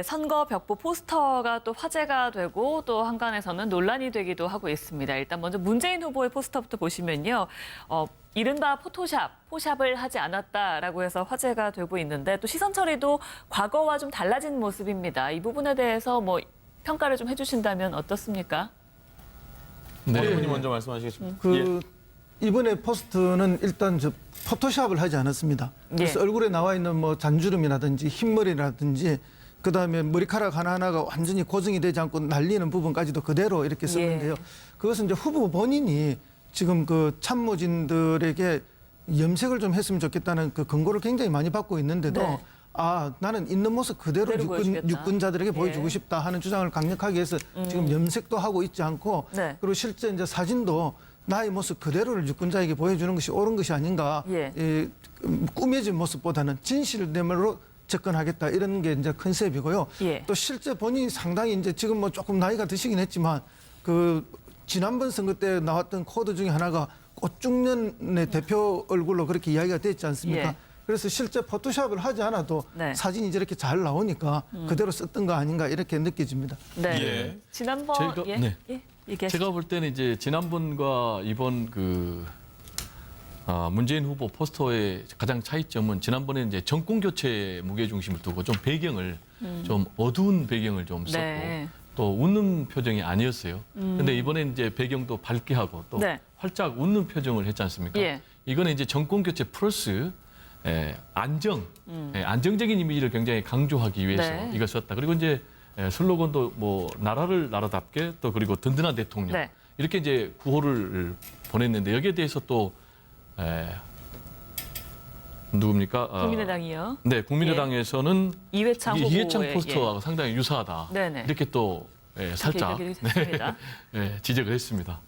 선거 벽보 포스터가 또 화제가 되고 또 한간에서는 논란이 되기도 하고 있습니다. 일단 먼저 문재인 후보의 포스터부터 보시면요. 이른바 포샵을 하지 않았다라고 해서 화제가 되고 있는데 또 시선 처리도 과거와 좀 달라진 모습입니다. 이 부분에 대해서 뭐 평가를 좀 해주신다면 어떻습니까? 네, 의원님 먼저 말씀하시겠습니다. 이번에 포스트는 일단 포토샵을 하지 않았습니다. 그래서 얼굴에 나와 있는 뭐 잔주름이라든지 흰머리라든지 그다음에 머리카락 하나하나가 완전히 고정이 되지 않고 날리는 부분까지도 그대로 이렇게 썼는데요. 그것은 이제 후보 본인이 지금 그 참모진들에게 염색을 좀 했으면 좋겠다는 그 권고를 굉장히 많이 받고 있는데도 나는 있는 모습 그대로 유권자들에게 보여주고 싶다 하는 주장을 강력하게 해서 지금 염색도 하고 있지 않고 그리고 실제 이제 사진도 나의 모습 그대로를 유권자에게 보여주는 것이 옳은 것이 아닌가. 꾸며진 모습보다는 진실됨으로 접근하겠다 이런 게 이제 컨셉이고요. 또 실제 본인이 상당히 이제 지금 뭐 조금 나이가 드시긴 했지만 그 지난번 선거 때 나왔던 코드 중에 하나가 꽃중년의 대표 얼굴로 그렇게 이야기가 됐지 않습니까? 그래서 실제 포토샵을 하지 않아도 사진이 저렇게 잘 나오니까 그대로 썼던 거 아닌가 이렇게 느껴집니다. 지난번 제가 볼 때는 이제 지난번과 이번 문재인 후보 포스터의 가장 차이점은 지난번에 이제 정권 교체 무게 중심을 두고 좀 배경을 좀 어두운 배경을 좀 썼고 또 웃는 표정이 아니었어요. 근데 이번에 이제 배경도 밝게 하고 또 활짝 웃는 표정을 했지 않습니까? 이거는 이제 정권 교체 플러스 안정적인 이미지를 굉장히 강조하기 위해서 이걸 썼다. 그리고 이제 슬로건도 뭐 나라를 나라답게 또 그리고 든든한 대통령 이렇게 이제 구호를 보냈는데 여기에 대해서 또 누굽니까? 국민의당이요. 네, 국민의당에서는 이회창 후보 이회창 포스터와 상당히 유사하다. 이렇게 또 살짝 지적을 했습니다.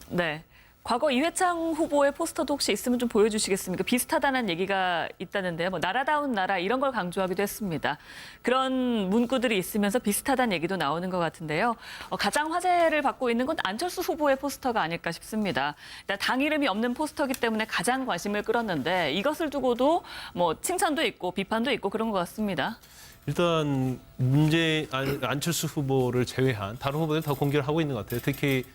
과거 이회창 후보의 포스터도 혹시 있으면 좀 보여주시겠습니까? 비슷하다는 얘기가 있다는데요. 뭐 나라다운 나라 이런 걸 강조하기도 했습니다. 그런 문구들이 있으면서 비슷하다는 얘기도 나오는 것 같은데요. 가장 화제를 받고 있는 건 안철수 후보의 포스터가 아닐까 싶습니다. 당 이름이 없는 포스터이기 때문에 가장 관심을 끌었는데 이것을 두고도 뭐 칭찬도 있고 비판도 있고 그런 것 같습니다. 일단 안철수 후보를 제외한 다른 후보들 다 공개를 하고 있는 것 같아요. 특히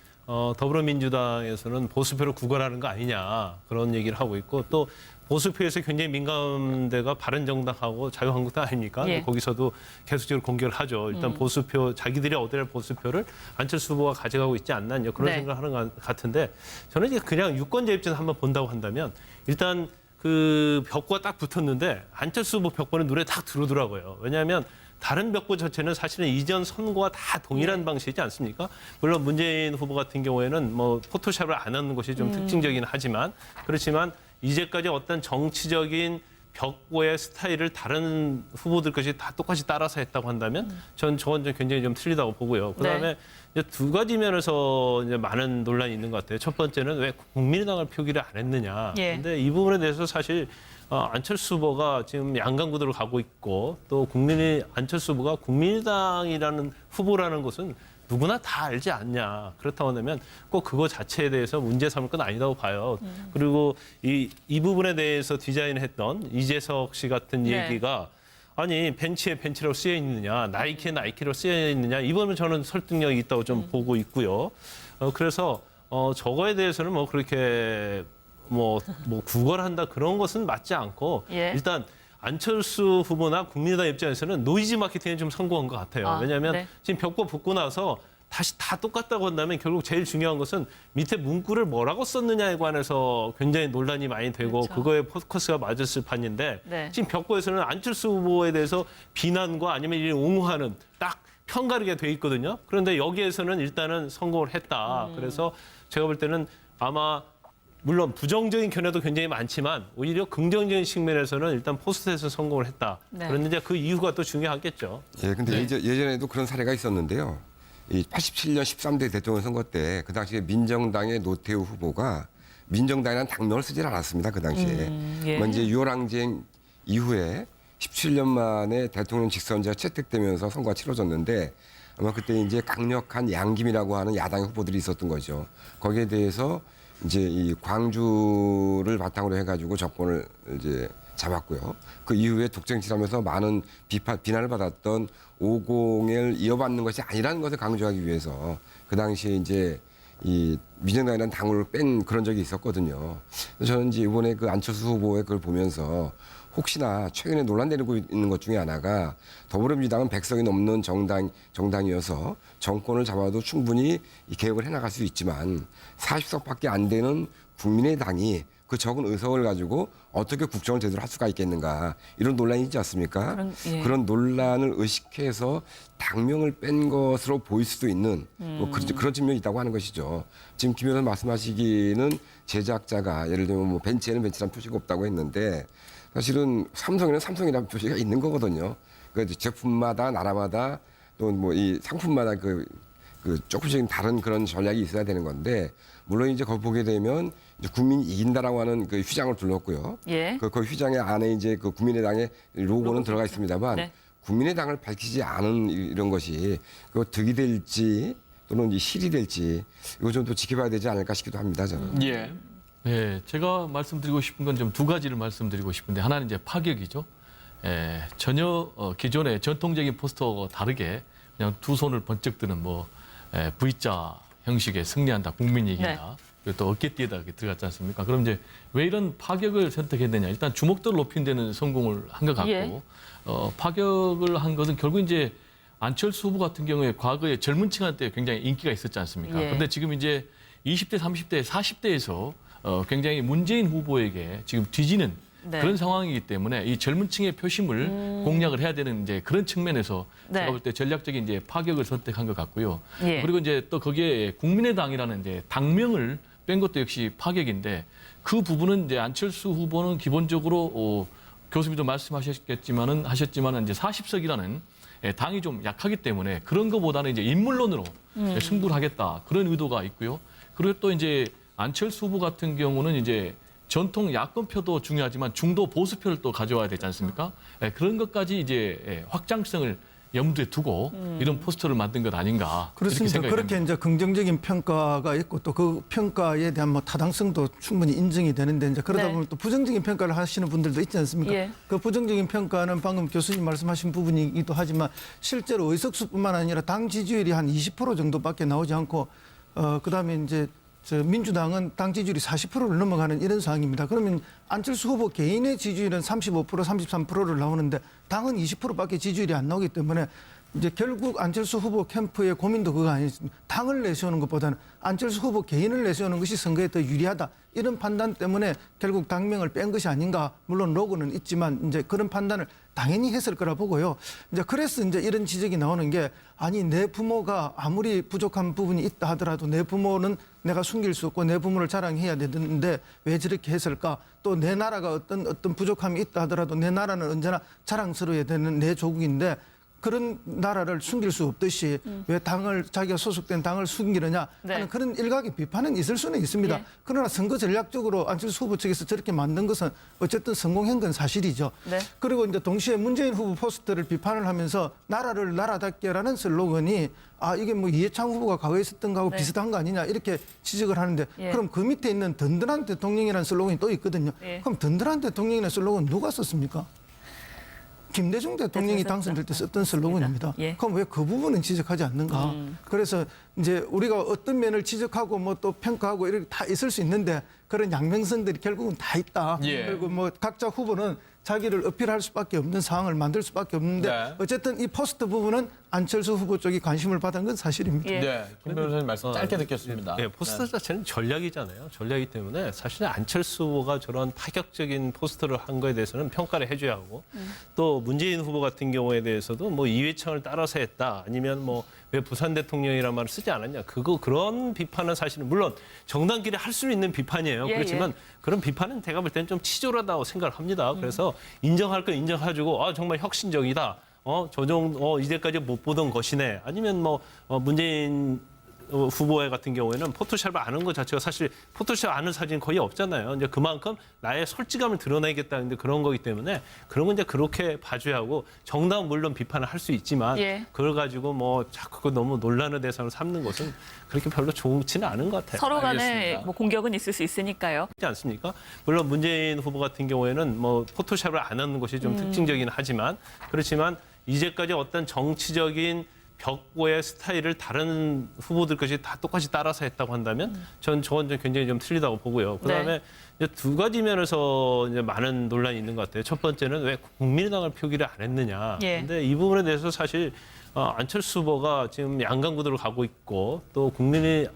더불어민주당에서는 보수표를 구걸하는 거 아니냐 그런 얘기를 하고 있고 또 보수표에서 굉장히 민감한 데가 바른정당하고 자유한국당 아닙니까? 거기서도 계속적으로 공개를 하죠. 일단 보수표 자기들이 얻을 보수표를 안철수 후보가 가져가고 있지 않나 그런 생각을 하는 것 같은데 저는 이제 그냥 유권자 입장에서 한번 본다고 한다면 일단 그 벽보가 딱 붙었는데 안철수 후보 벽보는 눈에 딱 들어오더라고요. 왜냐하면 다른 벽보 자체는 사실은 이전 선거와 다 동일한 방식이지 않습니까? 물론 문재인 후보 같은 경우에는 뭐 포토샵을 안 하는 것이 좀 특징적이긴 하지만 그렇지만 이제까지 어떤 정치적인 벽보의 스타일을 다른 후보들 것이 다 똑같이 따라서 했다고 한다면 저건 좀 굉장히 좀 틀리다고 보고요. 그다음에 이제 두 가지 면에서 이제 많은 논란이 있는 것 같아요. 첫 번째는 왜 국민의당을 표기를 안 했느냐. 근데 이 부분에 대해서 사실 안철수 후보가 지금 양강구도를 가고 있고 또 안철수 후보가 국민의당이라는 후보라는 것은 누구나 다 알지 않냐. 그렇다고 하면 꼭 그거 자체에 대해서 문제 삼을 건 아니라고 봐요. 그리고 이 부분에 대해서 디자인했던 이재석 씨 같은 얘기가 아니 벤치에 벤치로 쓰여 있느냐, 나이키에 나이키로 쓰여 있느냐. 이 부분은 저는 설득력이 있다고 좀 보고 있고요. 그래서 저거에 대해서는 뭐 그렇게 뭐 구걸한다 그런 것은 맞지 않고 일단 안철수 후보나 국민의당 입장에서는 노이즈 마케팅에 좀 성공한 것 같아요. 왜냐하면 지금 벽보 붙고 나서 다시 다 똑같다고 한다면 결국 제일 중요한 것은 밑에 문구를 뭐라고 썼느냐에 관해서 굉장히 논란이 많이 되고 그거에 포커스가 맞았을 판인데 지금 벽보에서는 안철수 후보에 대해서 비난과 아니면 옹호하는 딱 편가르게 돼 있거든요. 그런데 여기에서는 일단은 성공을 했다. 그래서 제가 볼 때는 아마 물론 부정적인 견해도 굉장히 많지만 오히려 긍정적인 측면에서는 일단 포스트에서 성공을 했다. 그런데 이제 그 이유가 또 중요하겠죠. 근데 예전에도 그런 사례가 있었는데요. 이 87년 13대 대통령 선거 때 그 당시에 민정당의 노태우 후보가 민정당이라는 당명을 쓰질 않았습니다. 그 당시에. 이제 6월 항쟁 이후에 17년 만에 대통령 직선제가 채택되면서 선거가 치러졌는데 아마 그때 이제 강력한 양김이라고 하는 야당의 후보들이 있었던 거죠. 거기에 대해서 이제 이 광주를 바탕으로 해가지고 정권을 이제 잡았고요. 그 이후에 독정치하면서 많은 비난을 받았던 50을 이어받는 것이 아니라는 것을 강조하기 위해서 그 당시에 이제 이 민정당이라는 당을 뺀 그런 적이 있었거든요. 그래서 저는 이제 이번에 그 안철수 후보의 그걸 보면서 혹시나 최근에 논란되고 있는 것 중에 하나가 더불어민주당은 100석이 넘는 정당이어서 정권을 잡아도 충분히 이 개혁을 해나갈 수 있지만 40석밖에 안 되는 국민의당이 그 적은 의석을 가지고 어떻게 국정을 제대로 할 수가 있겠는가 이런 논란이 있지 않습니까? 그런 논란을 의식해서 당명을 뺀 것으로 보일 수도 있는 뭐 그런 측면이 있다고 하는 것이죠. 지금 김 의원 말씀하시기는 제작자가 예를 들면 뭐 벤츠에는 벤츠라는 표시가 없다고 했는데 사실은 삼성에는 삼성이라는 표시가 있는 거거든요. 그 제품마다 나라마다 또 뭐 이 상품마다 그 조금씩 다른 그런 전략이 있어야 되는 건데 물론 이제 거기 보게 되면 이제 국민이 이긴다라고 하는 그 휘장을 둘렀고요. 예. 그 휘장의 안에 이제 그 국민의당의 로고는 들어가 있습니다만 네. 국민의당을 밝히지 않은 이런 것이 그 득이 될지 또는 이 실이 될지 이거 좀 또 지켜봐야 되지 않을까 싶기도 합니다. 저는. 예. 네, 제가 말씀드리고 싶은 건 좀 두 가지를 말씀드리고 싶은데 하나는 이제 파격이죠. 전혀 기존의 전통적인 포스터와 다르게 그냥 두 손을 번쩍 드는 뭐 V자 형식의 승리한다, 국민이 이긴다. 네. 그리고 또 어깨띠에다 이렇게 들어갔지 않습니까? 그럼 이제 왜 이런 파격을 선택했느냐? 일단 주목도를 높이는 데는 성공을 한 것 같고 예. 파격을 한 것은 결국 이제 안철수 후보 같은 경우에 과거에 젊은 층한테 굉장히 인기가 있었지 않습니까? 예. 그런데 지금 이제 20대, 30대, 40대에서 굉장히 문재인 후보에게 지금 뒤지는 네. 그런 상황이기 때문에 이 젊은 층의 표심을 공략을 해야 되는 이제 그런 측면에서 네. 제가 볼 때 전략적인 이제 파격을 선택한 것 같고요. 예. 그리고 이제 또 거기에 국민의당이라는 이제 당명을 뺀 것도 역시 파격인데 그 부분은 이제 안철수 후보는 기본적으로 교수님도 말씀하셨겠지만은 이제 40석이라는 당이 좀 약하기 때문에 그런 것보다는 이제 인물론으로 승부를 하겠다 그런 의도가 있고요. 그리고 또 이제 안철수 후보 같은 경우는 이제 전통 야권표도 중요하지만 중도 보수표를 또 가져와야 되지 않습니까? 그런 것까지 이제 확장성을 염두에 두고 이런 포스터를 만든 것 아닌가. 그렇습니다. 그렇게 이제 긍정적인 평가가 있고 또 그 평가에 대한 뭐 타당성도 충분히 인정이 되는데 이제 그러다 네. 보면 또 부정적인 평가를 하시는 분들도 있지 않습니까? 예. 그 부정적인 평가는 방금 교수님 말씀하신 부분이기도 하지만 실제로 의석수뿐만 아니라 당 지지율이 한 20% 정도밖에 나오지 않고 그다음에 이제 민주당은 당 지지율이 40%를 넘어가는 이런 상황입니다. 그러면 안철수 후보 개인의 지지율은 35%, 33%를 나오는데 당은 20%밖에 지지율이 안 나오기 때문에 이제 결국 안철수 후보 캠프의 고민도 그거 아니겠습니까? 당을 내세우는 것보다는 안철수 후보 개인을 내세우는 것이 선거에 더 유리하다. 이런 판단 때문에 결국 당명을 뺀 것이 아닌가. 물론 로고는 있지만 이제 그런 판단을 당연히 했을 거라 보고요. 이제 그래서 이제 이런 지적이 나오는 게 아니 내 부모가 아무리 부족한 부분이 있다 하더라도 내 부모는 내가 숨길 수 없고 내 부모를 자랑해야 되는데 왜 저렇게 했을까? 또 내 나라가 어떤 부족함이 있다 하더라도 내 나라는 언제나 자랑스러워야 되는 내 조국인데 그런 나라를 숨길 수 없듯이 왜 자기가 소속된 당을 숨기느냐 하는 네. 그런 일각의 비판은 있을 수는 있습니다. 예. 그러나 선거 전략적으로 안철수 후보 측에서 저렇게 만든 것은 어쨌든 성공한 건 사실이죠. 네. 그리고 이제 동시에 문재인 후보 포스터를 비판을 하면서 나라를 나라답게라는 슬로건이 이게 뭐 이해창 후보가 과거에 있었던 거하고 네. 비슷한 거 아니냐 이렇게 지적을 하는데 예. 그럼 그 밑에 있는 든든한 대통령이라는 슬로건이 또 있거든요. 예. 그럼 든든한 대통령이라는 슬로건 누가 썼습니까? 김대중 대통령이 대통령 당선될 때 썼던 슬로건입니다. 예. 그럼 왜 그 부분은 지적하지 않는가? 그래서 이제 우리가 어떤 면을 지적하고 뭐 또 평가하고 이렇게 다 있을 수 있는데 그런 양면성들이 결국은 다 있다. 예. 그리고 뭐 각자 후보는 자기를 어필할 수밖에 없는 상황을 만들 수밖에 없는데 네. 어쨌든 이 포스터 부분은 안철수 후보 쪽이 관심을 받은 건 사실입니다. 예. 네, 김 변호사님 말씀 짧게 듣겠습니다. 네, 포스터 자체는 전략이잖아요. 전략이기 때문에 사실 안철수 후보가 저런 파격적인 포스터를 한 거에 대해서는 평가를 해줘야 하고 또 문재인 후보 같은 경우에 대해서도 뭐 이회창을 따라서 했다 아니면 뭐 왜 부산 대통령이라는 말을 쓰지 않았냐 그런 비판은 사실은 물론 정당끼리 할 수 있는 비판이에요. 예, 그렇지만 예. 그런 비판은 제가 볼 때는 좀 치졸하다고 생각을 합니다. 그래서 인정할 건 인정해주고 정말 혁신적이다. 이제까지 못 보던 것이네. 아니면 뭐 문재인 후보회 같은 경우에는 포토샵을 안 한 것 자체가 사실 포토샵 아는 사진 거의 없잖아요. 이제 그만큼 나의 솔직함을 드러내겠다는데 그런 거기 때문에 그런 건 이제 그렇게 봐줘야 하고 정당은 물론 비판을 할 수 있지만 예. 그걸 가지고 뭐 자꾸 너무 논란의 대상으로 삼는 것은 그렇게 별로 좋지는 않은 것 같아요. 서로 간에 알겠습니다. 뭐 공격은 있을 수 있으니까요. 그렇지 않습니까? 물론 문재인 후보 같은 경우에는 뭐 포토샵을 안 하는 것이 좀 특징적이긴 하지만 그렇지만 이제까지 어떤 정치적인 벽보의 스타일을 다른 후보들 것이 다 똑같이 따라서 했다고 한다면 저건 좀 굉장히 좀 틀리다고 보고요. 그다음에 이제 두 가지 면에서 이제 많은 논란이 있는 것 같아요. 첫 번째는 왜 국민의당을 표기를 안 했느냐. 예. 근데 이 부분에 대해서 사실 안철수 후보가 지금 양강 구도로 가고 있고 또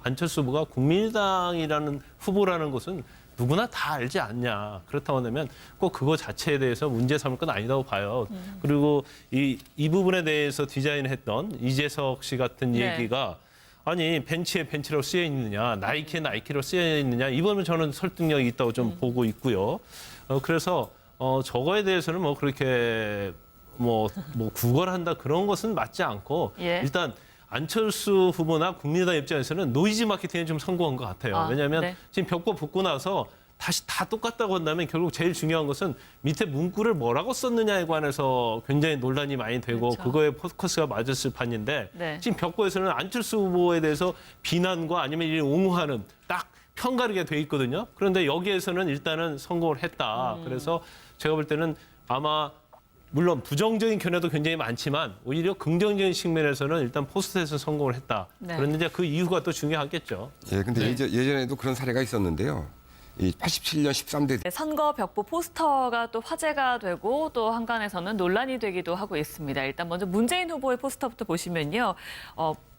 안철수 후보가 국민의당이라는 후보라는 것은 누구나 다 알지 않냐. 그렇다고 한다면 꼭 그거 자체에 대해서 문제 삼을 건 아니다고 봐요. 그리고 이 부분에 대해서 디자인했던 이재석 씨 같은 네. 얘기가 아니 벤치에 벤치로 쓰여 있느냐, 나이키에 나이키로 쓰여 있느냐 이거는 저는 설득력이 있다고 좀 보고 있고요. 그래서 저거에 대해서는 뭐 그렇게 뭐 구걸한다 그런 것은 맞지 않고 예. 일단 안철수 후보나 국민의당 입장에서는 노이즈 마케팅에 좀 성공한 것 같아요. 왜냐하면 네. 지금 벽보 붙고 나서 다시 다 똑같다고 한다면 결국 제일 중요한 것은 밑에 문구를 뭐라고 썼느냐에 관해서 굉장히 논란이 많이 되고 그렇죠. 그거에 포커스가 맞았을 판인데 네. 지금 벽보에서는 안철수 후보에 대해서 비난과 아니면 이를 옹호하는 딱 편가르게 돼 있거든요. 그런데 여기에서는 일단은 성공을 했다. 그래서 제가 볼 때는 아마 물론 부정적인 견해도 굉장히 많지만 오히려 긍정적인 측면에서는 일단 포스트에서 성공을 했다. 네. 그런데 이제 그 이유가 또 중요하겠죠. 예, 근데 예전에도 그런 사례가 있었는데요. 이 87년 13대 선거 벽보 포스터가 또 화제가 되고 또 한간에서는 논란이 되기도 하고 있습니다. 일단 먼저 문재인 후보의 포스터부터 보시면요.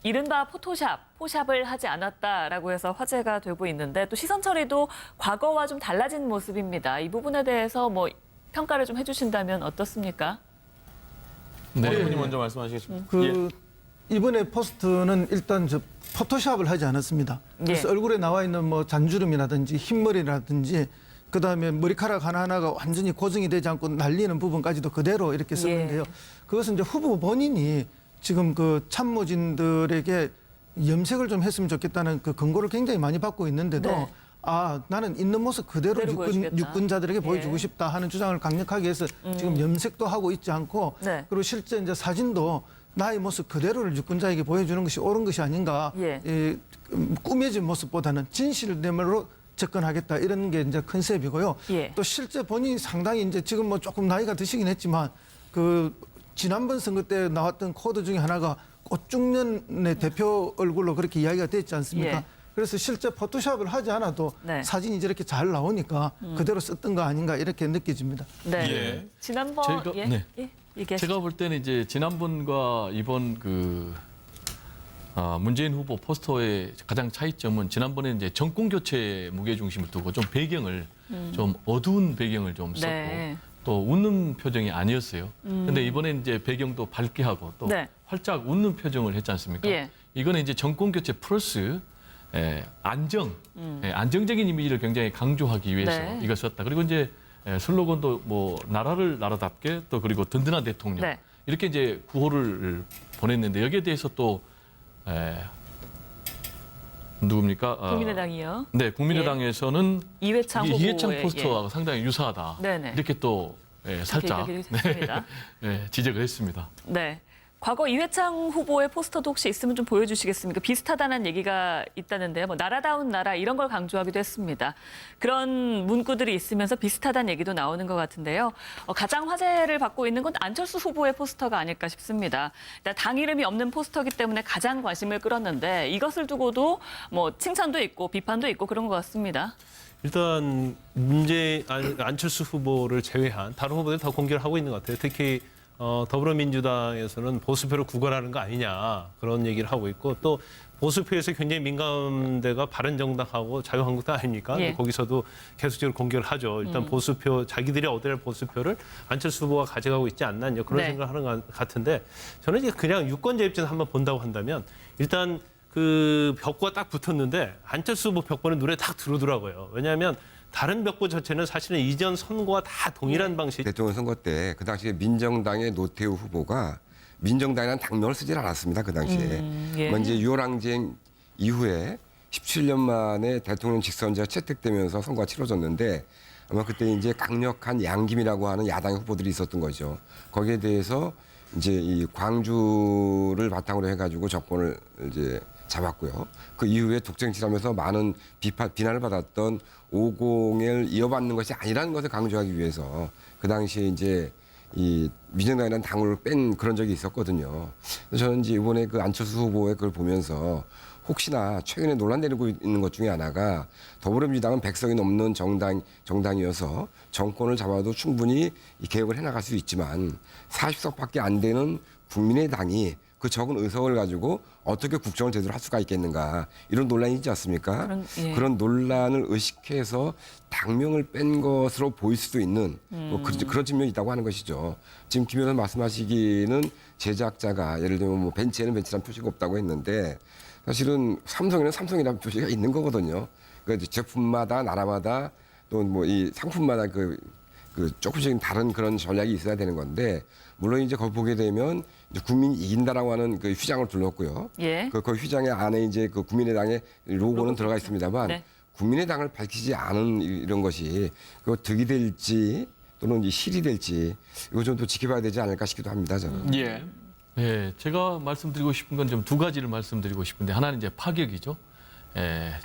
이른바 포샵을 하지 않았다라고 해서 화제가 되고 있는데 또 시선 처리도 과거와 좀 달라진 모습입니다. 이 부분에 대해서 뭐 평가를 좀 해주신다면 어떻습니까? 네. 후보님 먼저 말씀하시겠습니다. 이번에 포스트는 일단 포토샵을 하지 않았습니다. 그래서 예. 얼굴에 나와 있는 뭐 잔주름이라든지 흰머리라든지 그다음에 머리카락 하나하나가 완전히 고정이 되지 않고 날리는 부분까지도 그대로 이렇게 썼는데요. 그것은 이제 후보 본인이 지금 그 참모진들에게 염색을 좀 했으면 좋겠다는 그 권고를 굉장히 많이 받고 있는데도 네. 나는 있는 모습 그대로 그대로 보여주겠다. 유권자들에게 예. 보여주고 싶다 하는 주장을 강력하게 해서 지금 염색도 하고 있지 않고 네. 그리고 실제 이제 사진도 나의 모습 그대로를 유권자에게 보여주는 것이 옳은 것이 아닌가. 예. 꾸며진 모습보다는 진실됨으로 접근하겠다 이런 게 이제 컨셉이고요. 예. 또 실제 본인이 상당히 이제 지금 뭐 조금 나이가 드시긴 했지만 그 지난번 선거 때 나왔던 코드 중에 하나가 꽃중년의 대표 얼굴로 그렇게 이야기가 됐지 않습니까? 예. 그래서 실제 포토샵을 하지 않아도 네. 사진이 저렇게 잘 나오니까 그대로 썼던 거 아닌가 이렇게 느껴집니다. 네. 예. 지난번 저희가- 예. 네. 예. 얘기하시죠. 제가 볼 때는 이제 지난번과 이번 문재인 후보 포스터의 가장 차이점은 지난번에 이제 정권 교체 무게 중심을 두고 좀 배경을 좀 어두운 배경을 좀 썼고 네. 또 웃는 표정이 아니었어요. 근데 이번에 이제 배경도 밝게 하고 또 네. 활짝 웃는 표정을 했지 않습니까? 예. 이거는 이제 정권 교체 플러스 안정적인 이미지를 굉장히 강조하기 위해서 네. 이걸 썼다. 그리고 이제 슬로건도 뭐 나라를 나라답게 또 그리고 든든한 대통령 네. 이렇게 이제 구호를 보냈는데 여기에 대해서 또 누굽니까? 국민의당이요. 네, 국민의당에서는 이회창 후보의 이해창 포스터와 상당히 유사하다. 네네. 이렇게 또 살짝 얘기를 했습니다. 지적을 했습니다. 네. 과거 이회창 후보의 포스터도 혹시 있으면 좀 보여주시겠습니까? 비슷하다는 얘기가 있다는데요. 뭐 나라다운 나라 이런 걸 강조하기도 했습니다. 그런 문구들이 있으면서 비슷하다는 얘기도 나오는 것 같은데요. 가장 화제를 받고 있는 건 안철수 후보의 포스터가 아닐까 싶습니다. 일단 당 이름이 없는 포스터이기 때문에 가장 관심을 끌었는데 이것을 두고도 뭐 칭찬도 있고 비판도 있고 그런 것 같습니다. 일단 안철수 후보를 제외한 다른 후보들 다 공개를 하고 있는 것 같아요. 특히 더불어민주당에서는 보수표를 구걸하는 거 아니냐 그런 얘기를 하고 있고 또 보수표에서 굉장히 민감한 데가 바른정당하고 자유한국당 아닙니까? 예. 거기서도 계속적으로 공개를 하죠. 일단 보수표 자기들이 얻을 보수표를 안철수 후보가 가져가고 있지 않나 이제 그런 네. 생각을 하는 것 같은데 저는 이제 그냥 유권자 입장에서 한번 본다고 한다면 일단 그 벽보가 딱 붙었는데 안철수 후보 벽보는 눈에 딱 들어오더라고요. 왜냐하면 다른 벽보 자체는 사실은 이전 선거와 다 동일한 방식. 대통령 선거 때 그 당시에 민정당의 노태우 후보가 민정당이라는 당명을 쓰질 않았습니다. 그 당시에. 예. 뭐 이제 유월항쟁 이후에 17년 만에 대통령 직선제가 채택되면서 선거가 치러졌는데 아마 그때 이제 강력한 양김이라고 하는 야당 후보들이 있었던 거죠. 거기에 대해서 이제 이 광주를 바탕으로 해가지고 정권을 이제 잡았고요. 그 이후에 독정치하면서 많은 비난을 받았던 50을 이어받는 것이 아니라는 것을 강조하기 위해서 그 당시에 이제 이 민정당이라는 당을 뺀 그런 적이 있었거든요. 그래서 저는 이제 이번에 그 안철수 후보의 그걸 보면서 혹시나 최근에 논란되고 있는 것 중에 하나가 더불어민주당은 100석이 넘는 정당이어서 정권을 잡아도 충분히 이 개혁을 해나갈 수 있지만 40석밖에 안 되는 국민의당이 그 적은 의석을 가지고 어떻게 국정을 제대로 할 수가 있겠는가 이런 논란이 있지 않습니까? 그런 논란을 의식해서 당명을 뺀 것으로 보일 수도 있는 뭐 그런 측면이 있다고 하는 것이죠. 지금 김 의원 말씀하시기는 제작자가 예를 들면 뭐 벤츠에는 벤츠라는 표시가 없다고 했는데 사실은 삼성에는 삼성이라는 표시가 있는 거거든요. 그러니까 제품마다 나라마다 또 뭐 이 상품마다 그 조금씩 다른 그런 전략이 있어야 되는 건데 물론 이제 거기 보게 되면 이제 국민이 이긴다라고 하는 그 휘장을 둘렀고요. 예. 그 휘장의 안에 이제 그 국민의당의 로고는 들어가 있습니다만 네. 국민의당을 밝히지 않은 이런 것이 그 득이 될지 또는 이 실이 될지 이거 좀 더 지켜봐야 되지 않을까 싶기도 합니다. 저는. 예. 예, 제가 말씀드리고 싶은 건 좀 두 가지를 말씀드리고 싶은데 하나는 이제 파격이죠.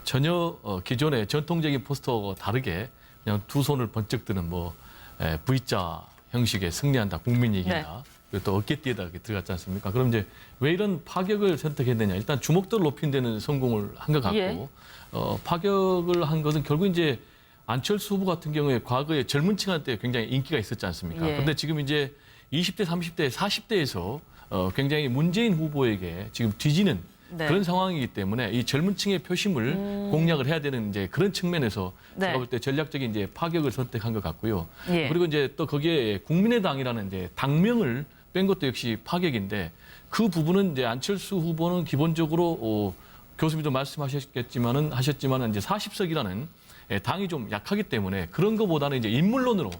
전혀 기존의 전통적인 포스터와 다르게 그냥 두 손을 번쩍 드는 뭐 V자 형식의 승리한다, 국민이 이긴다. 그리고 또 어깨띠에다 이렇게 들어갔지 않습니까? 그럼 이제 왜 이런 파격을 선택했느냐? 일단 주목도를 높이는 데는 성공을 한 것 같고 예. 파격을 한 것은 결국 이제 안철수 후보 같은 경우에 과거에 젊은 층한테 굉장히 인기가 있었지 않습니까? 예. 그런데 지금 이제 20대, 30대, 40대에서 굉장히 문재인 후보에게 지금 뒤지는 네. 그런 상황이기 때문에 이 젊은 층의 표심을 공략을 해야 되는 이제 그런 측면에서 네. 제가 볼 때 전략적인 이제 파격을 선택한 것 같고요. 예. 그리고 이제 또 거기에 국민의당이라는 이제 당명을 뺀 것도 역시 파격인데 그 부분은 이제 안철수 후보는 기본적으로 교수님도 말씀하셨지만은 이제 40석이라는 당이 좀 약하기 때문에 그런 것보다는 이제 인물론으로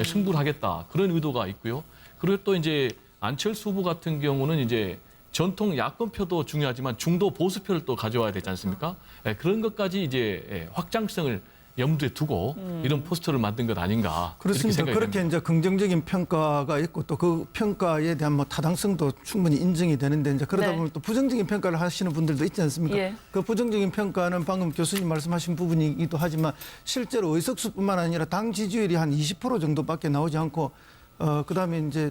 승부를 하겠다 그런 의도가 있고요. 그리고 또 이제 안철수 후보 같은 경우는 이제 전통 야권표도 중요하지만 중도 보수표를 또 가져와야 되지 않습니까? 그런 것까지 이제 확장성을 염두에 두고 이런 포스터를 만든 것 아닌가 이렇게 그렇습니다. 생각이 그렇게 됩니다. 이제 긍정적인 평가가 있고 또 그 평가에 대한 뭐 타당성도 충분히 인정이 되는데 이제 그러다 네. 보면 또 부정적인 평가를 하시는 분들도 있지 않습니까? 예. 그 부정적인 평가는 방금 교수님 말씀하신 부분이기도 하지만 실제로 의석수뿐만 아니라 당 지지율이 한 20% 정도밖에 나오지 않고 그다음에 이제